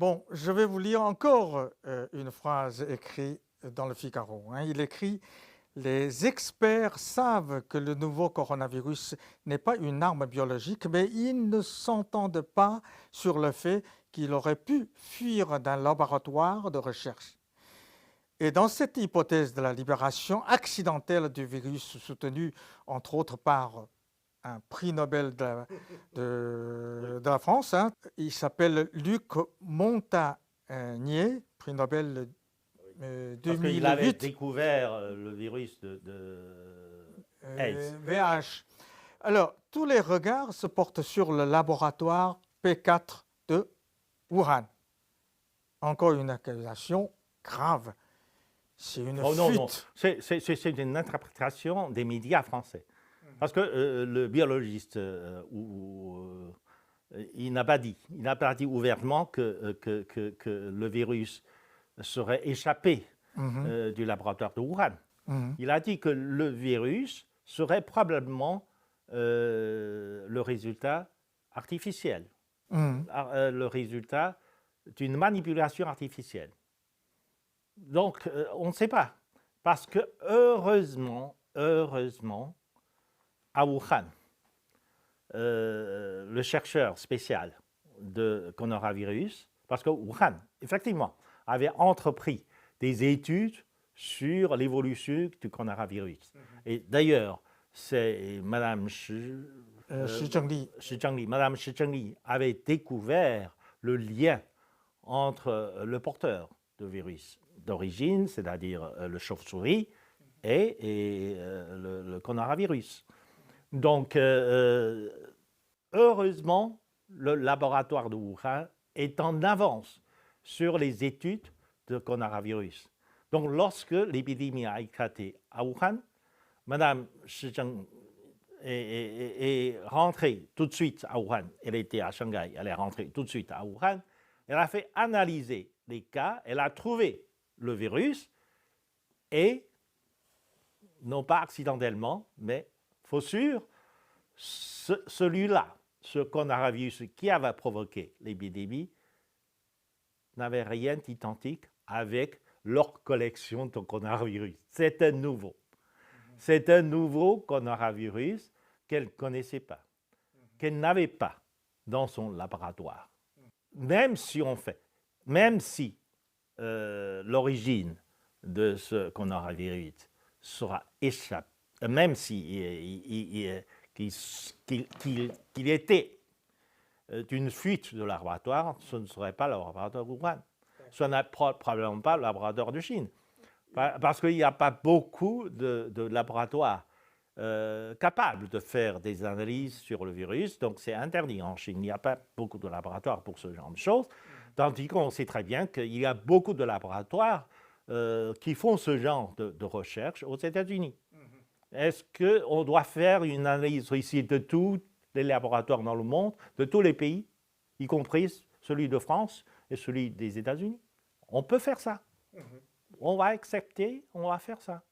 Bon, je vais vous lire encore une phrase écrite dans le Figaro. Il écrit: les experts savent que le nouveau coronavirus n'est pas une arme biologique, mais ils ne s'entendent pas sur le fait qu'il aurait pu fuir d'un laboratoire de recherche. Et dans cette hypothèse de la libération accidentelle du virus, soutenue entre autres par un prix Nobel de la France, il s'appelle Luc Montagnier, prix Nobel Parce qu'il avait 2008. découvert le virus de AIDS. VH. Alors, tous les regards se portent sur le laboratoire P4 de Wuhan. Encore une accusation grave. C'est une Oh non, non, fuite. c'est une interprétation des médias français. Parce que le biologiste, il n'a pas dit ouvertement que le virus serait échappé du laboratoire de Wuhan. Il a dit que le virus serait probablement le résultat artificiel, le résultat d'une manipulation artificielle. Donc, on ne sait pas. Parce que heureusement, à Wuhan, le chercheur spécial de coronavirus, parce que Wuhan, effectivement, avait entrepris des études sur l'évolution du coronavirus. Et d'ailleurs, c'est Madame Shi Zhengli. Madame Shi Zhengli avait découvert le lien entre le porteur de virus d'origine, c'est-à-dire le chauve-souris, et le coronavirus. Donc, heureusement, le laboratoire de Wuhan est en avance sur les études de coronavirus. Donc, lorsque l'épidémie a éclaté à Wuhan, Madame Shi Zheng est rentrée tout de suite à Wuhan. Elle était à Shanghai, elle est rentrée tout de suite à Wuhan. Elle a fait analyser les cas, elle a trouvé le virus et, non pas accidentellement, mais faut sûr, celui-là, ce coronavirus qui avait provoqué l'épidémie, n'avait rien d'identique avec leur collection de coronavirus. C'est un nouveau. C'est un nouveau coronavirus qu'elle ne connaissait pas, qu'elle n'avait pas dans son laboratoire. Même si l'origine de ce coronavirus sera échappée, même si qu'il était d'une fuite de laboratoire, ce ne serait pas le laboratoire de Wuhan. Ce n'est probablement pas le laboratoire de Chine. Parce qu'il n'y a pas beaucoup de laboratoires capables de faire des analyses sur le virus, donc c'est interdit en Chine. Il n'y a pas beaucoup de laboratoires pour ce genre de choses, tandis qu'on sait très bien qu'il y a beaucoup de laboratoires qui font ce genre de recherche aux États-Unis. Est-ce qu'on doit faire une analyse ici de tous les laboratoires dans le monde, de tous les pays, y compris celui de France et celui des États-Unis? On peut faire ça. On va accepter, on va faire ça.